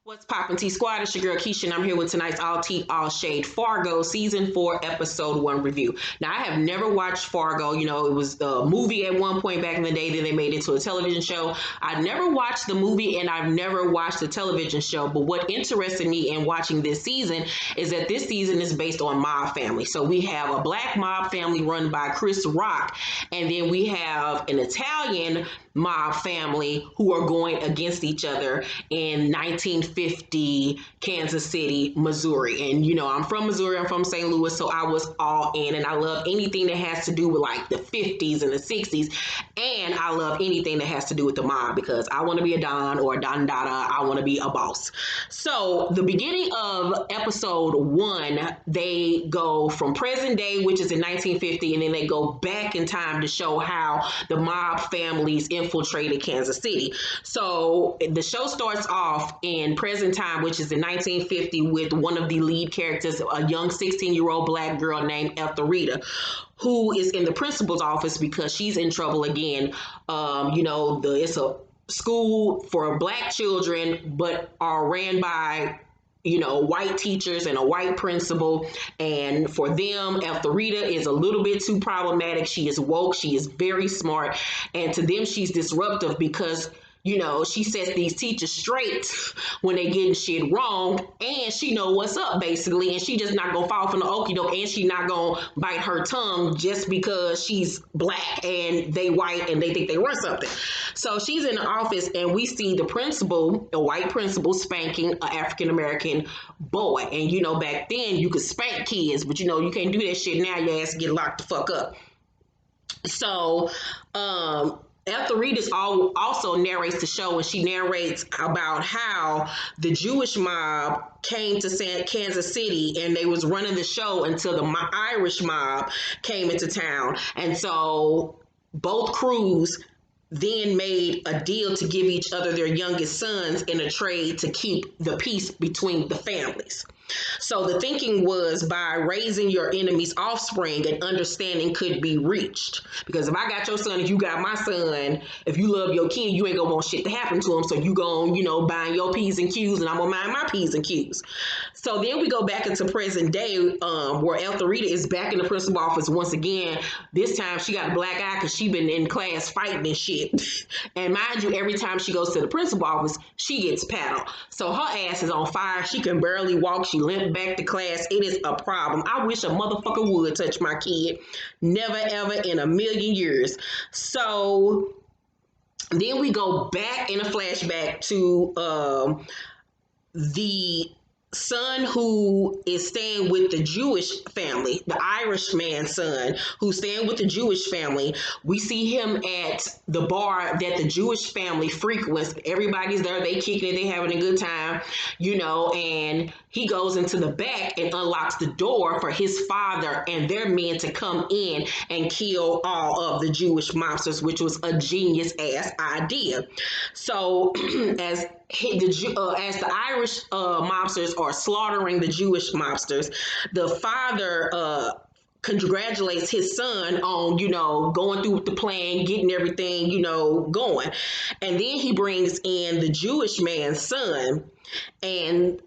What's poppin' T Squad? It's your girl Keisha, and I'm here with tonight's All Tea, All Shade Fargo Season 4, Episode 1 review. Now, I have never watched Fargo. You know, it was a movie at one point back in the day, then they made it to a television show. I never watched the movie, and I've never watched the television show. But what interested me in watching this season is that this season is based on mob family. So we have a black mob family run by Chris Rock, and then we have an Italian mob family who are going against each other in 1950 Kansas City, Missouri. And you know, I'm from Missouri, I'm from St. Louis, so I was all in, and I love anything that has to do with like the 50s and the 60s, and I love anything that has to do with the mob because I want to be a Don or a Don Dada. I want to be a boss. So the beginning of episode 1, they go from present day, which is in 1950, and then they go back in time to show how the mob families infiltrated Kansas City. So the show starts off in present time, which is in 1950, with one of the lead characters, a young 16-year-old black girl named Eltharita, who is in the principal's office because she's in trouble again. It's a school for black children, but are ran by white teachers and a white principal. And for them, Eltharita is a little bit too problematic. She is woke. She is very smart. And to them, she's disruptive because she sets these teachers straight when they getting shit wrong, and she know what's up basically, and she just not gonna fall from the okie doke, and she not gonna bite her tongue just because she's black and they white and they think they run something. So she's in the office, and we see the principal, a white principal, spanking an African American boy. And back then you could spank kids, but you can't do that shit now. Your ass get locked the fuck up. So Eltharita also narrates the show, and she narrates about how the Jewish mob came to Kansas City, and they was running the show until the Irish mob came into town. And so both crews then made a deal to give each other their youngest sons in a trade to keep the peace between the families. So the thinking was, by raising your enemy's offspring, an understanding could be reached. Because if I got your son, if you got my son, if you love your kid, you ain't gonna want shit to happen to him. So you gonna, buying your P's and Q's, and I'm gonna mind my P's and Q's. So then we go back into present day, where Eltharita is back in the principal office once again. This time she got a black eye because she been in class fighting and shit. And mind you, every time she goes to the principal office, she gets paddled. So her ass is on fire. She can barely walk. She limped back to class. It is a problem. I wish a motherfucker would touch my kid. Never, ever in a million years. So then we go back in a flashback to the son who is staying with the Jewish family, the Irish man's son who's staying with the Jewish family. We see him at the bar that the Jewish family frequents. Everybody's there, they kicking it, they having a good time, and he goes into the back and unlocks the door for his father and their men to come in and kill all of the Jewish mobsters, which was a genius ass idea. So as the Irish mobsters are slaughtering the Jewish mobsters, the father congratulates his son on, going through with the plan, getting everything, going. And then he brings in the Jewish man's son and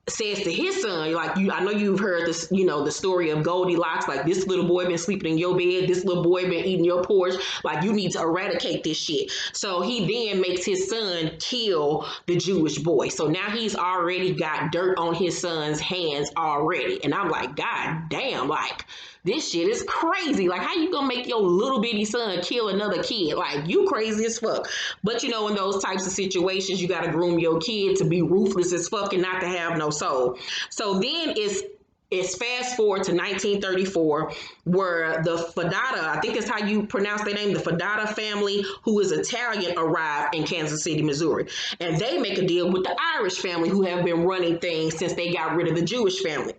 says to his son, like, I know you've heard this, the story of Goldilocks, like, this little boy been sleeping in your bed, this little boy been eating your porch, like, you need to eradicate this shit. So he then makes his son kill the Jewish boy. So now he's already got dirt on his son's hands already. And I'm like, God damn, like, this shit is crazy. Like, how you gonna make your little bitty son kill another kid? Like, you crazy as fuck. But in those types of situations, you gotta groom your kid to be ruthless as fuck and not to have no soul. So then it's fast forward to 1934, where the Fadada, I think that's how you pronounce their name, the Fadada family, who is Italian, arrived in Kansas City, Missouri. And they make a deal with the Irish family, who have been running things since they got rid of the Jewish family,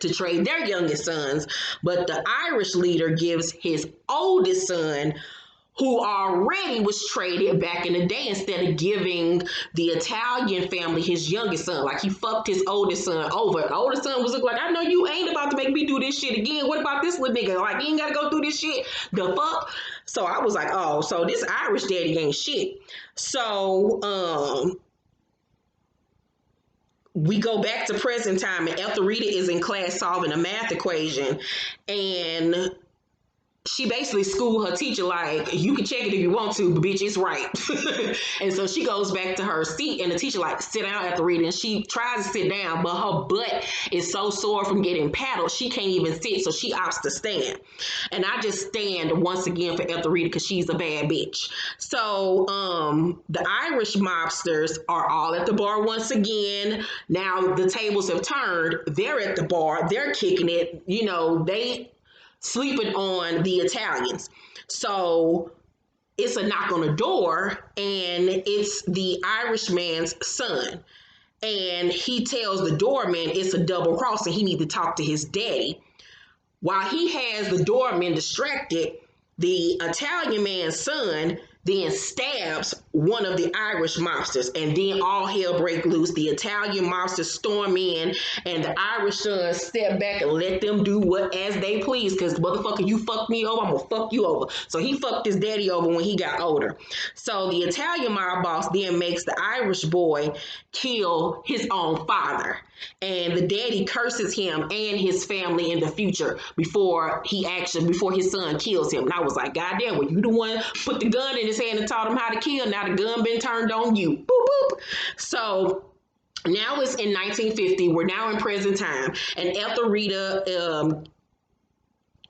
to trade their youngest sons. But the Irish leader gives his oldest son, who already was traded back in the day, instead of giving the Italian family his youngest son. Like, he fucked his oldest son over. The oldest son was like, I know you ain't about to make me do this shit again. What about this little nigga? Like, he ain't gotta go through this shit. The fuck? So I was like, oh, so this Irish daddy ain't shit. So we go back to present time, and Ethelrita is in class solving a math equation, and she basically schooled her teacher like, you can check it if you want to, but bitch, it's right. And so she goes back to her seat, and the teacher like, sit down at the reading. And she tries to sit down, but her butt is so sore from getting paddled, she can't even sit, so she opts to stand. And I just stand once again for Ethelrita because she's a bad bitch. So the Irish mobsters are all at the bar once again. Now the tables have turned. They're at the bar. They're kicking it. You know, they sleeping on the Italians. So it's a knock on the door, and it's the Irishman's son. And he tells the doorman it's a double cross and he needs to talk to his daddy. While he has the doorman distracted, the Italian man's son then stabs one of the Irish mobsters, and then all hell breaks loose. The Italian mobsters storm in, and the Irish son step back and let them do what as they please, because motherfucker, you fucked me over, I'm gonna fuck you over. So he fucked his daddy over when he got older. So the Italian mob boss then makes the Irish boy kill his own father, and the daddy curses him and his family in the future before his son kills him. And I was like, God damn, well, you the one put the gun in his hand and taught him how to kill. Now the gun been turned on you. Boop, boop. So now it's in 1950. We're now in present time. And Ethelrita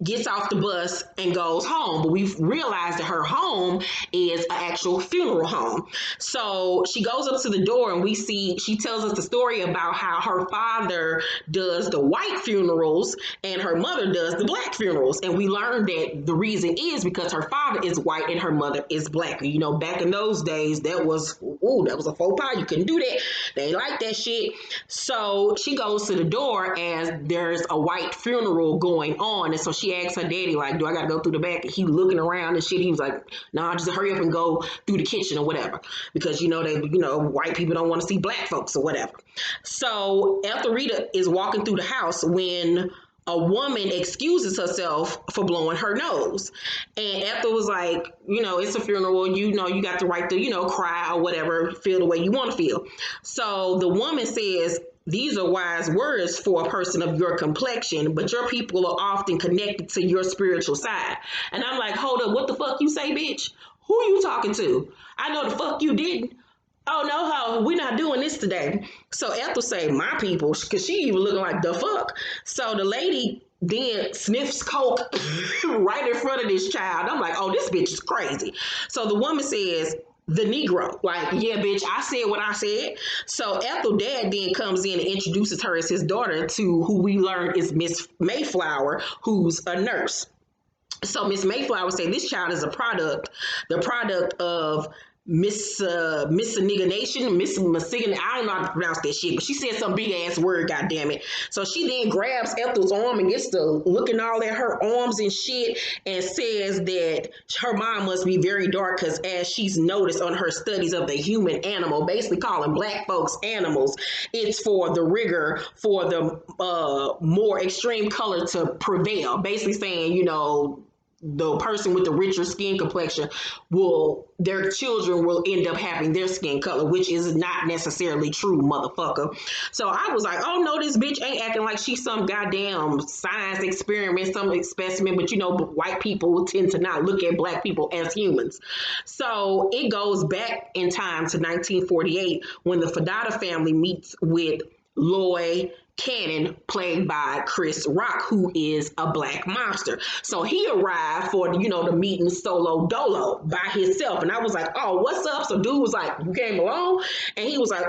gets off the bus and goes home, but we've realized that her home is an actual funeral home. So she goes up to the door, and she tells us the story about how her father does the white funerals and her mother does the black funerals. And we learned that the reason is because her father is white and her mother is black. You know, back in those days, that was a faux pas. You couldn't do that. They ain't like that shit. So she goes to the door as there's a white funeral going on, and so she asked her daddy, like, do I gotta go through the back? And he looking around and shit. He was like, nah, just hurry up and go through the kitchen or whatever. Because, white people don't want to see black folks or whatever. So Ethelrita is walking through the house when a woman excuses herself for blowing her nose. And Ethel was like, it's a funeral, you got the right to, cry or whatever, feel the way you want to feel. So the woman says, these are wise words for a person of your complexion, but your people are often connected to your spiritual side. And I'm like, hold up, what the fuck you say, bitch? Who you talking to? I know the fuck you didn't. Oh, no, ho, we're not doing this today. So Ethel say, my people, because she even looking like the fuck. So the lady then sniffs coke right in front of this child. I'm like, oh, this bitch is crazy. So the woman says, the Negro, like, yeah, bitch, I said what I said. So Ethel dad then comes in and introduces her as his daughter to who we learn is Miss Mayflower, who's a nurse. So Miss Mayflower said this child is the product of Miss Nigga Nation, Miss Massigan, I don't know how to pronounce that shit, but she said some big ass word, goddammit. So she then grabs Ethel's arm and gets to looking all at her arms and shit and says that her mind must be very dark because as she's noticed on her studies of the human animal, basically calling black folks animals, it's for the rigor, for the more extreme color to prevail. Basically saying, the person with the richer skin complexion their children will end up having their skin color, which is not necessarily true, motherfucker. So I was like, oh no, this bitch ain't acting like she's some goddamn science experiment, some specimen, but white people tend to not look at black people as humans. So it goes back in time to 1948 when the Fadada family meets with Lloyd Cannon, played by Chris Rock, who is a black mobster. So he arrived for, the meeting solo dolo by himself. And I was like, oh, what's up? So dude was like, you came along? And he was like,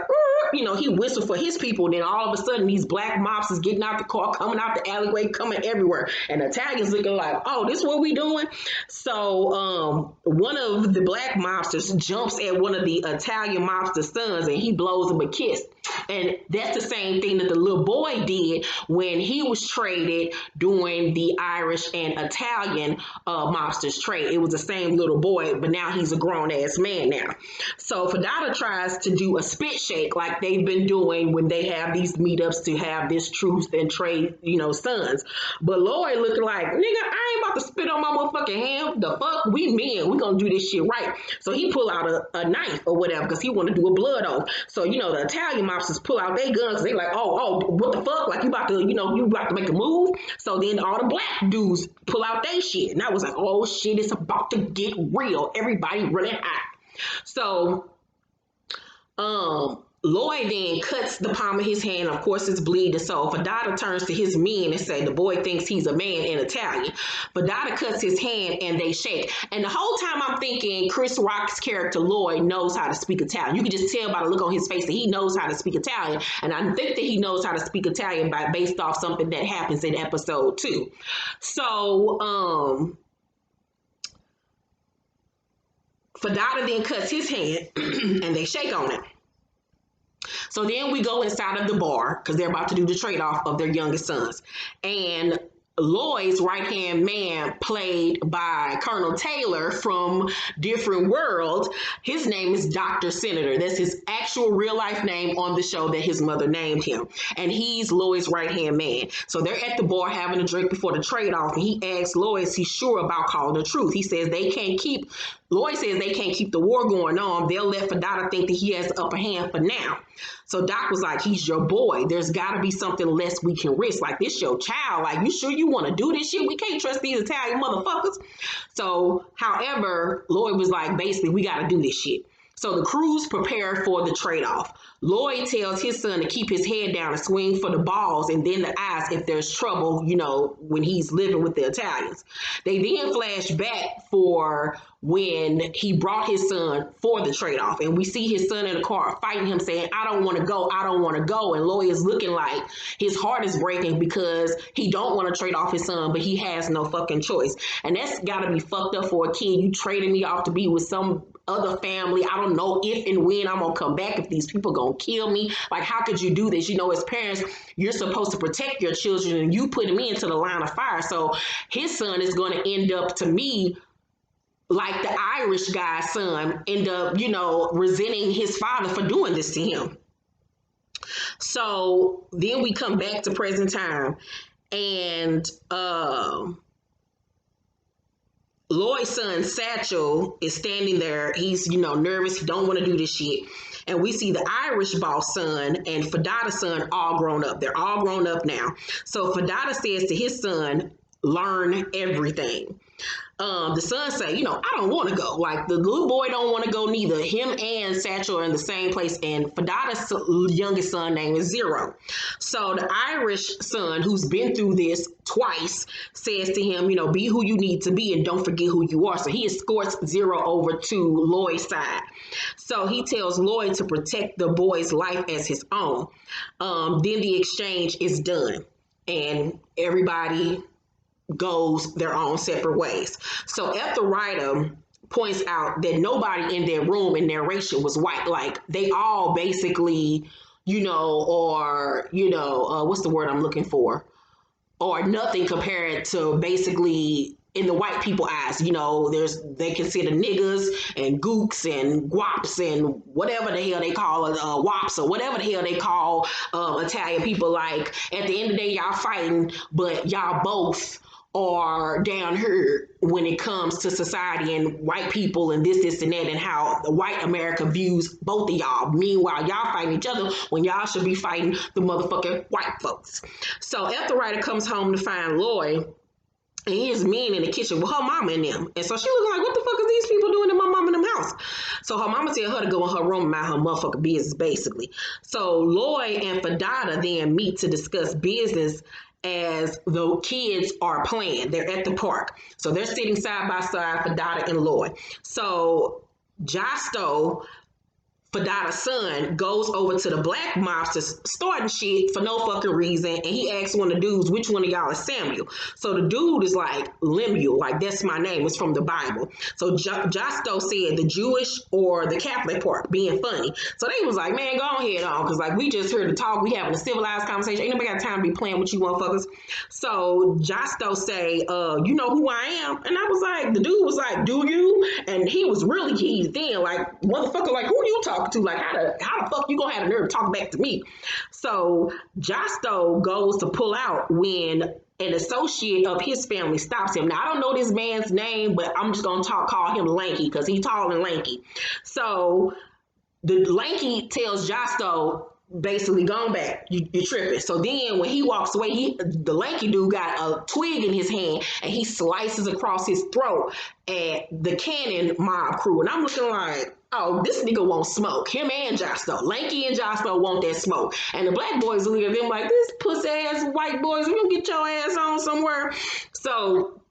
he whistled for his people. And then all of a sudden, these black mobsters getting out the car, coming out the alleyway, coming everywhere. And the Italians looking like, oh, this what we doing? So one of the black mobsters jumps at one of the Italian mobster sons and he blows him a kiss. And that's the same thing that the little boy did when he was traded during the Irish and Italian mobsters trade. It was the same little boy, but now he's a grown-ass man now. So Fadada tries to do a spit shake like they've been doing when they have these meetups to have this truth and trade, sons. But Lloyd looking like, nigga, I ain't about to spit on my motherfucking hand. The fuck? We men. We gonna do this shit right. So he pull out a knife or whatever because he want to do a blood oath. So, the Italian mobsters mobsters pull out their guns. They like, oh, what the fuck? Like, you about to, you about to make a move. So then all the black dudes pull out their shit. And I was like, oh shit, it's about to get real. Everybody running hot. So, Lloyd then cuts the palm of his hand. Of course, it's bleeding. So Fadada turns to his men and say, the boy thinks he's a man in Italian. Fadada cuts his hand and they shake. And the whole time I'm thinking Chris Rock's character Lloyd knows how to speak Italian. You can just tell by the look on his face that he knows how to speak Italian. And I think that he knows how to speak Italian based off something that happens in episode 2. So, Fadada then cuts his hand and they shake on it. So then we go inside of the bar because they're about to do the trade-off of their youngest sons. And Lloyd's right-hand man, played by Colonel Taylor from Different World, his name is Dr. Senator. That's his actual real-life name on the show that his mother named him. And he's Lloyd's right-hand man. So they're at the bar having a drink before the trade-off, and he asks Lloyd, is he sure about calling the truth? He says Lloyd says they can't keep the war going on. They'll let Fadada think that he has the upper hand for now. So Doc was like, he's your boy. There's got to be something less we can risk. Like, this your child. Like, you sure you want to do this shit? We can't trust these Italian motherfuckers. So, however, Lloyd was like, basically, we got to do this shit. So the crews prepare for the trade-off. Lloyd tells his son to keep his head down and swing for the balls and then the eyes if there's trouble, when he's living with the Italians. They then flash back for when he brought his son for the trade-off. And we see his son in the car fighting him, saying, I don't want to go, I don't want to go. And Lloyd is looking like his heart is breaking because he don't want to trade off his son, but he has no fucking choice. And that's got to be fucked up for a kid. You traded me off to be with some other family. I don't know if and when I'm gonna come back, if these people gonna kill me. Like, how could you do this? As parents, you're supposed to protect your children and you put me into the line of fire. So his son is gonna end up, to me, like the Irish guy's son, end up, resenting his father for doing this to him. So then we come back to present time, and Lloyd's son, Satchel, is standing there. He's, nervous. He don't want to do this shit. And we see the Irish boss son and Fadada's son all grown up. They're all grown up now. So Fadada says to his son, learn everything. The son say, I don't want to go. Like, the little boy don't want to go neither. Him and Satchel are in the same place, and Fadada's youngest son name is Zero. So the Irish son, who's been through this twice, says to him, be who you need to be and don't forget who you are. So he escorts Zero over to Lloyd's side. So he tells Lloyd to protect the boy's life as his own. Then the exchange is done, and everybody goes their own separate ways. So Ethel Ryder points out that nobody in their room in narration was white. Like, they all basically, what's the word I'm looking for? Or nothing compared to basically in the white people eyes. They consider niggas and gooks and guaps and whatever the hell they call wops or whatever the hell they call Italian people. Like, at the end of the day, y'all fighting, but y'all both are down here when it comes to society and white people and this and that, and how the white America views both of y'all. Meanwhile, y'all fighting each other when y'all should be fighting the motherfucking white folks. So Ethel Ryder comes home to find Lloyd and his men in the kitchen with her mama and them. And so she was like, what the fuck is these people doing in my mama and them house? So her mama tell her to go in her room and mind her motherfucking business, basically. So Lloyd and Fadada then meet to discuss business as the kids are playing. They're at the park. So they're sitting side by side, Fadada and Lloyd. So Josto, Fadada's son, goes over to the black mobsters starting shit for no fucking reason, and he asks one of the dudes, which one of y'all is Samuel? So the dude is like, Lemuel, like, that's my name, it's from the Bible. So Josto said the Jewish or the Catholic part, being funny. So they was like, man, go ahead on, because like, we just here to talk, we having a civilized conversation, ain't nobody got time to be playing with you motherfuckers. So Josto say, you know who I am? And I was like, the dude was like, do you? And he was really heated then, like, motherfucker, like, who you talking to? Like, how the fuck you gonna have the nerve to talk back to me? So Josto goes to pull out when an associate of his family stops him. Now, I don't know this man's name, but I'm just gonna call him Lanky because he's tall and lanky. So The Lanky tells Josto, basically, gone back. You're tripping. So then when he walks away, the Lanky dude got a twig in his hand and he slices across his throat at the Cannon mob crew. And I'm looking like, oh, this nigga won't smoke. Him and Josto. Lanky and Josto want that smoke. And the black boys look at them like, this pussy ass white boys, we gonna get your ass on somewhere. So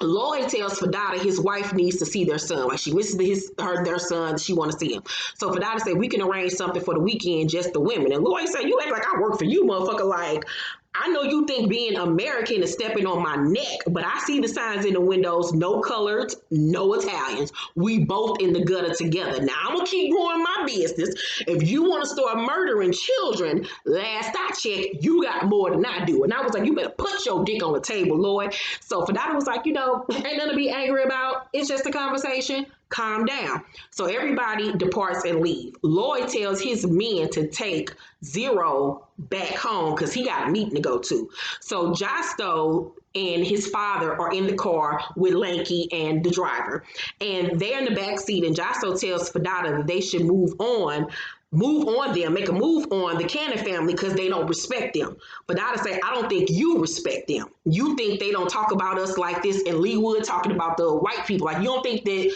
Lloyd tells Fadada his wife needs to see their son. Like, she misses their son. She want to see him. So Fadada said, we can arrange something for the weekend, just the women. And Lloyd said, you act like I work for you, motherfucker. Like, I know you think being American is stepping on my neck, but I see the signs in the windows, no coloreds, no Italians. We both in the gutter together. Now, I'm going to keep growing my business. If you want to start murdering children, last I checked, you got more than I do. And I was like, you better put your dick on the table, Lloyd. So Fadada was like, ain't nothing to be angry about. It's just a conversation. Calm down. So everybody departs and leave. Lloyd tells his men to take Zero back home because he got a meeting to go to. So Josto and his father are in the car with Lanky and the driver. And they're in the back seat, and Josto tells Fadada that they should move on them, make a move on the Cannon family because they don't respect them. But Fadada say, I don't think you respect them. You think they don't talk about us like this in Leewood, talking about the white people. Like, you don't think that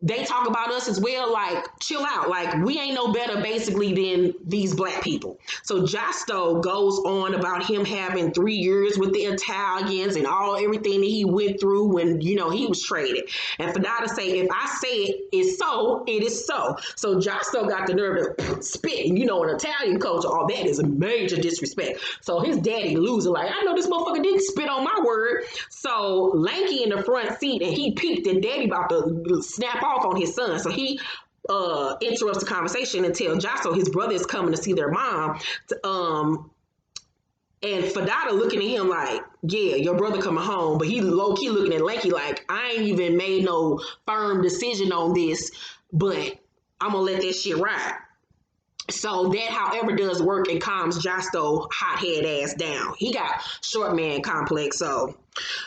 they talk about us as well. Like, chill out. Like, we ain't no better basically than these black people. So Josto goes on about him having 3 years with the Italians and everything that he went through when, he was traded. And Fadada say, if I say it is so, it is so. So Josto got the nerve to spit. And in Italian culture, all that is a major disrespect. So his daddy losing, like, I know this motherfucker didn't spit on my word. So Lanky in the front seat, and he peeped and daddy about to snap off on his son. So he interrupts the conversation and tells Josto his brother is coming to see their mom. And Fadada looking at him like, yeah, your brother coming home. But he low-key looking at Lanky like, I ain't even made no firm decision on this, but I'm going to let that shit ride. So that, however, does work and calms Josto hothead ass down. He got short man complex. So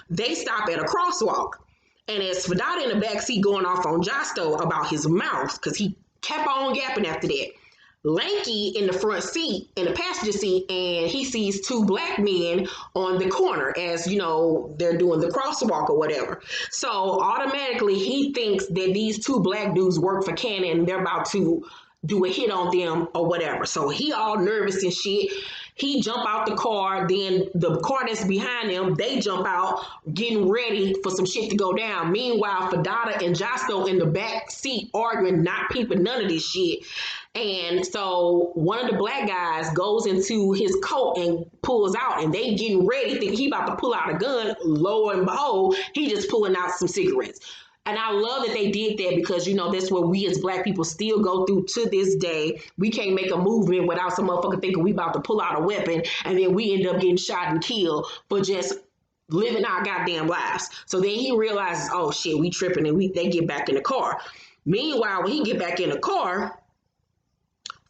they stop at a crosswalk. And as Fadada in the backseat going off on Josto about his mouth, because he kept on yapping after that, Lanky in the front seat, in the passenger seat, and he sees 2 black men on the corner as, they're doing the crosswalk or whatever. So automatically he thinks that these 2 black dudes work for Cannon and they're about to do a hit on them or whatever. So he all nervous and shit. He jump out the car, then the car that's behind them, they jump out, getting ready for some shit to go down. Meanwhile, Fadada and Josto in the back seat arguing, not peeping none of this shit. And so one of the black guys goes into his coat and pulls out, and they getting ready, thinking he about to pull out a gun. Lo and behold, he just pulling out some cigarettes. And I love that they did that because, that's what we as black people still go through to this day. We can't make a movement without some motherfucker thinking we about to pull out a weapon, and then we end up getting shot and killed for just living our goddamn lives. So then he realizes, oh shit, we tripping, and they get back in the car. Meanwhile, when he get back in the car,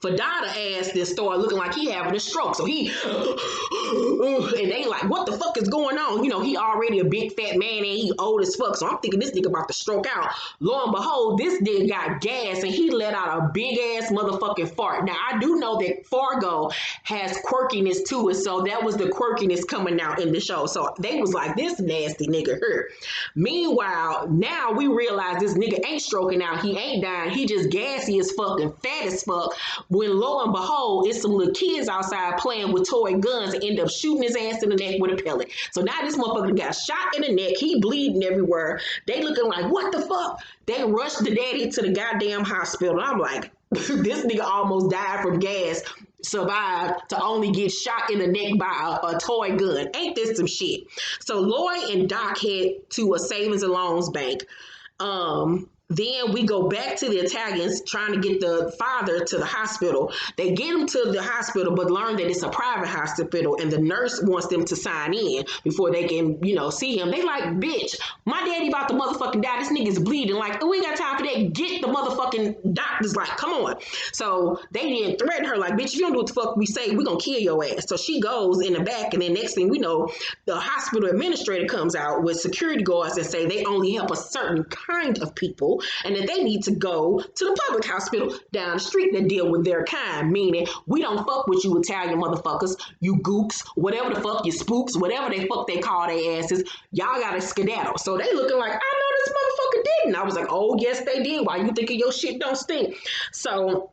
Fadada ass then start looking like he having a stroke. So he, and they like, what the fuck is going on? He already a big fat man and he old as fuck. So I'm thinking this nigga about to stroke out. Lo and behold, this nigga got gas and he let out a big ass motherfucking fart. Now I do know that Fargo has quirkiness to it. So that was the quirkiness coming out in the show. So they was like, this nasty nigga hurt. Meanwhile, now we realize this nigga ain't stroking out. He ain't dying. He just gassy as fuck and fat as fuck. When lo and behold, it's some little kids outside playing with toy guns and end up shooting his ass in the neck with a pellet. So now this motherfucker got shot in the neck. He bleeding everywhere. They looking like, what the fuck? They rushed the daddy to the goddamn hospital. I'm like, this nigga almost died from gas, survived to only get shot in the neck by a toy gun. Ain't this some shit? So Lloyd and Doc head to a savings and loans bank. Then we go back to the Italians trying to get the father to the hospital. They get him to the hospital, but learn that it's a private hospital and the nurse wants them to sign in before they can, see him. They like, bitch, my daddy about to motherfucking die. This nigga's bleeding. Like, we ain't got time for that. Get the motherfucking doctors. Like, come on. So they didn't threaten her like, bitch, if you don't do what the fuck we say, we're going to kill your ass. So she goes in the back, and then next thing we know, the hospital administrator comes out with security guards and say they only help a certain kind of people. hospital and that they need to go to the public hospital down the street that deal with their kind, meaning we don't fuck with you Italian motherfuckers, you gooks, whatever the fuck, you spooks, whatever they fuck they call their asses, y'all gotta skedaddle. So they looking like, I know this motherfucker didn't. I was like, oh yes they did. Why you thinking your shit don't stink? So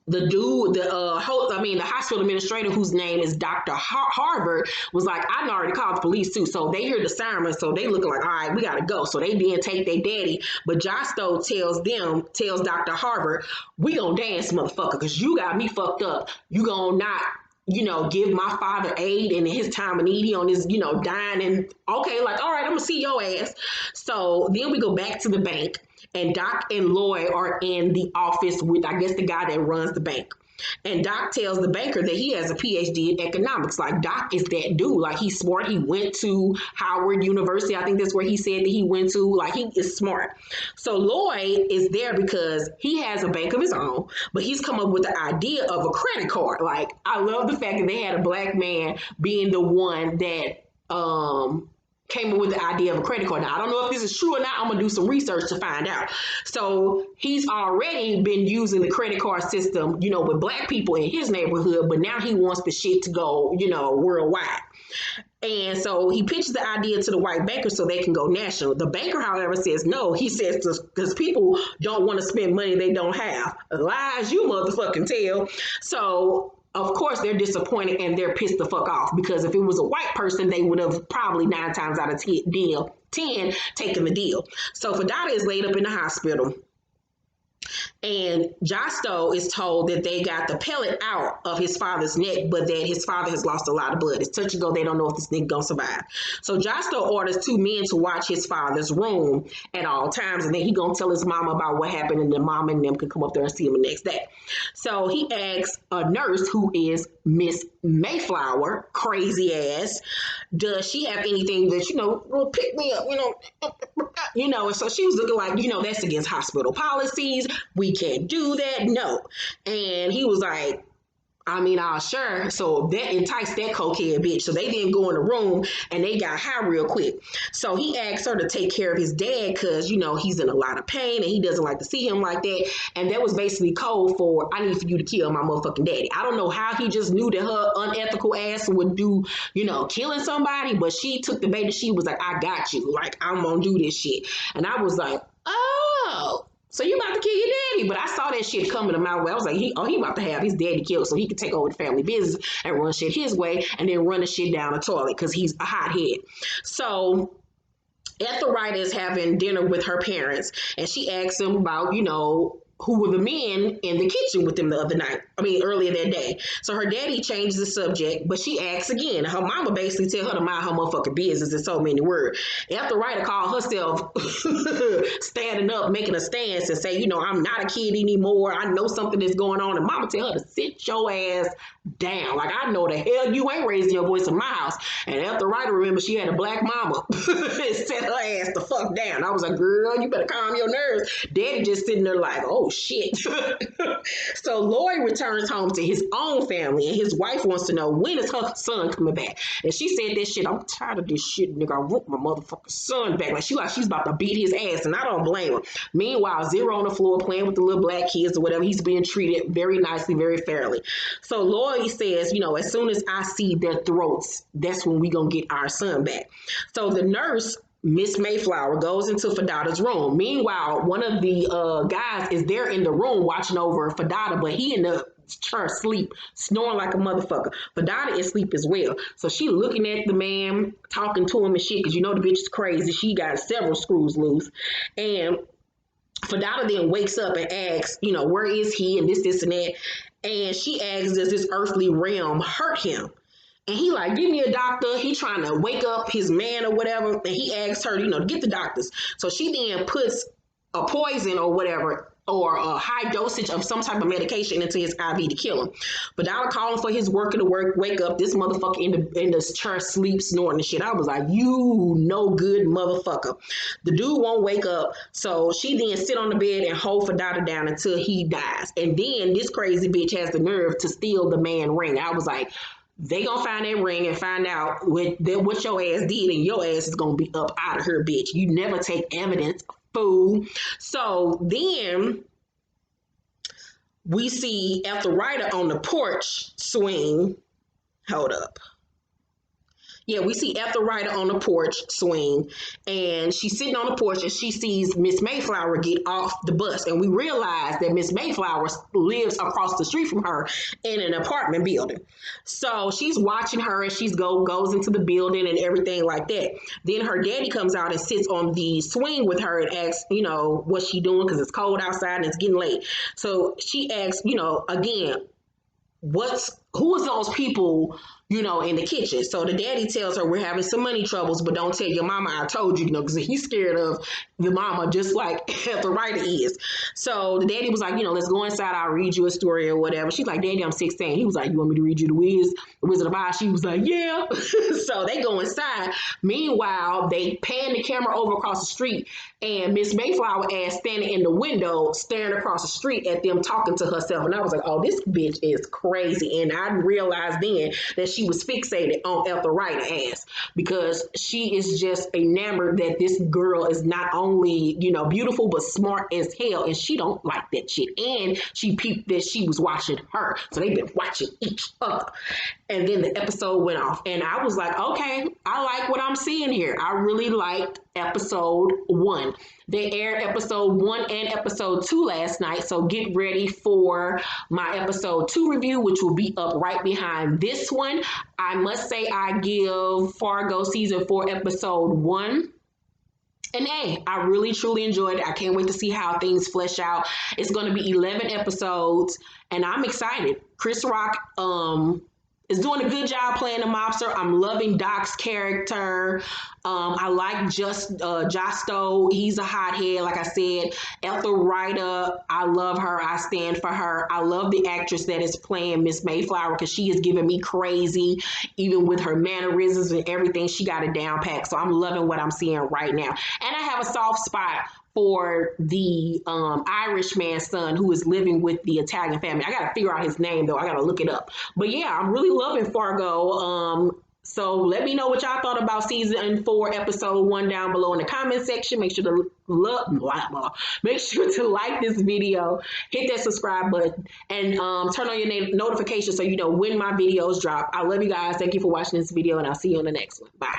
the dude, the hospital administrator, whose name is Dr. Harvard, was like, I already called the police too. So they hear the siren, so they looking like, all right, we gotta go. So they didn't take their daddy, but Josto tells Dr. Harvard, we gonna dance, motherfucker, because you got me fucked up. You gonna not, give my father aid in his time of need. He on his, dying, and okay, like, all right, I'm gonna see your ass. So then we go back to the bank, and Doc and Lloyd are in the office with, I guess, the guy that runs the bank. And Doc tells the banker that he has a PhD in economics. Like, Doc is that dude. Like, he's smart. He went to Howard University. I think that's where he said that he went to. Like, he is smart. So Lloyd is there because he has a bank of his own, but he's come up with the idea of a credit card. Like, I love the fact that they had a black man being the one that came up with the idea of a credit card. Now, I don't know if this is true or not. I'm going to do some research to find out. So he's already been using the credit card system, with black people in his neighborhood, but now he wants the shit to go, worldwide. And so he pitches the idea to the white banker so they can go national. The banker, however, says no. He says because people don't want to spend money they don't have. Lies you motherfucking tell. So of course, they're disappointed and they're pissed the fuck off, because if it was a white person, they would have probably 9 times out of 10 taken the deal. So Fadada is laid up in the hospital, and Josto is told that they got the pellet out of his father's neck, but that his father has lost a lot of blood. It's touch and go. They don't know if this nigga gonna survive. So Josto orders 2 men to watch his father's room at all times, and then he gonna tell his mama about what happened, and then mom and them can come up there and see him the next day. So he asks a nurse, who is Miss Mayflower, crazy ass, does she have anything that, will pick me up, and so she was looking like, that's against hospital policies. We can't do that. No. And he was like, sure. So that enticed that cokehead bitch. So they didn't go in the room and they got high real quick. So he asked her to take care of his dad because, he's in a lot of pain and he doesn't like to see him like that. And that was basically code for, I need for you to kill my motherfucking daddy. I don't know how he just knew that her unethical ass would do, killing somebody, but she took the bait and she was like, I got you. Like, I'm going to do this shit. And I was like, oh. So you about to kill your daddy. But I saw that shit coming to my way. I was like, he about to have his daddy killed so he could take over the family business and run shit his way and then run the shit down the toilet because he's a hothead. So Ethelrida is having dinner with her parents, and she asks them about, who were the men in the kitchen with them earlier that day. So her daddy changed the subject, but she asks again. Her mama basically tell her to mind her motherfucking business in so many words. Ethelrida called herself standing up, making a stance and say, I'm not a kid anymore. I know something is going on. And mama tell her to sit your ass down. Like, I know the hell you ain't raising your voice in my house. And Ethelrida, remember, she had a black mama. Set her ass the fuck down. I was like, girl, you better calm your nerves. Daddy just sitting there like, oh shit. So Lloyd returns home to his own family, and his wife wants to know, when is her son coming back? And she said this shit, I'm tired of this shit, nigga. I want my motherfucking son back. Like, she's about to beat his ass, and I don't blame her. Meanwhile, Zero on the floor playing with the little black kids or whatever. He's being treated very nicely, very fairly. So Lloyd says, as soon as I see their throats, that's when we gonna get our son back. So the nurse, Miss Mayflower, goes into Fadada's room. Meanwhile, one of the guys is there in the room watching over Fadada, but he in the chair asleep, snoring like a motherfucker. Fadada is asleep as well. So she looking at the man, talking to him and shit, because the bitch is crazy. She got several screws loose. And Fadada then wakes up and asks, where is he, and this, and that. And she asks, does this earthly realm hurt him? And he like, give me a doctor. He trying to wake up his man or whatever. And he asks her, to get the doctors. So she then puts a poison or whatever, or a high dosage of some type of medication into his IV to kill him. But I was calling for his worker to wake up. This motherfucker in the chair sleep, snoring and shit. I was like, you no good motherfucker. The dude won't wake up. So she then sit on the bed and hold Fadada down until he dies. And then this crazy bitch has the nerve to steal the man ring. I was like, they gonna find that ring and find out what your ass did, and your ass is gonna be up out of her, bitch. You never take evidence. fool. So then we see Ethelrida on the porch swing. Hold up. Yeah, we see Ethelrida on the porch swing, and she's sitting on the porch and she sees Miss Mayflower get off the bus. And we realize that Miss Mayflower lives across the street from her in an apartment building. So she's watching her as she's goes into the building and everything like that. Then her daddy comes out and sits on the swing with her and asks, what's she doing? Because it's cold outside and it's getting late. So she asks, again, who is those people, in the kitchen? So the daddy tells her, we're having some money troubles, but don't tell your mama I told you, because he's scared of the mama, just like Ethelrida is. So the daddy was like, let's go inside. I'll read you a story or whatever. She's like, Daddy, I'm 16. He was like, you want me to read you the Wizard of Oz? She was like, yeah. So they go inside. Meanwhile, they pan the camera over across the street, and Miss Mayflower ass standing in the window, staring across the street at them, talking to herself. And I was like, oh, this bitch is crazy. And I realized then that she was fixated on Ethelrida ass, because she is just enamored that this girl is not only, beautiful, but smart as hell. And she don't like that shit. And she peeped that she was watching her. So they've been watching each other. And then the episode went off. And I was like, okay, I like what I'm seeing here. I really liked episode 1. They aired episode 1 and episode 2 last night. So get ready for my episode 2 review, which will be up right behind this one. I must say I give Fargo season 4 episode 1 an A. I really, truly enjoyed it. I can't wait to see how things flesh out. It's going to be 11 episodes, and I'm excited. Chris Rock is doing a good job playing the mobster. I'm loving Doc's character. I like Justo. He's a hothead, like I said. Ethelrida, I love her. I stand for her. I love the actress that is playing Miss Mayflower, because she is giving me crazy, even with her mannerisms and everything. She got it down pat. So I'm loving what I'm seeing right now. And I have a soft spot for the Irish man's son who is living with the Italian family. I got to figure out his name, though. I got to look it up. But yeah, I'm really loving Fargo. So let me know what y'all thought about season 4, episode 1 down below in the comment section. Make sure to make sure to like this video, hit that subscribe button, and turn on your notifications so you know when my videos drop. I love you guys. Thank you for watching this video, and I'll see you on the next one. Bye.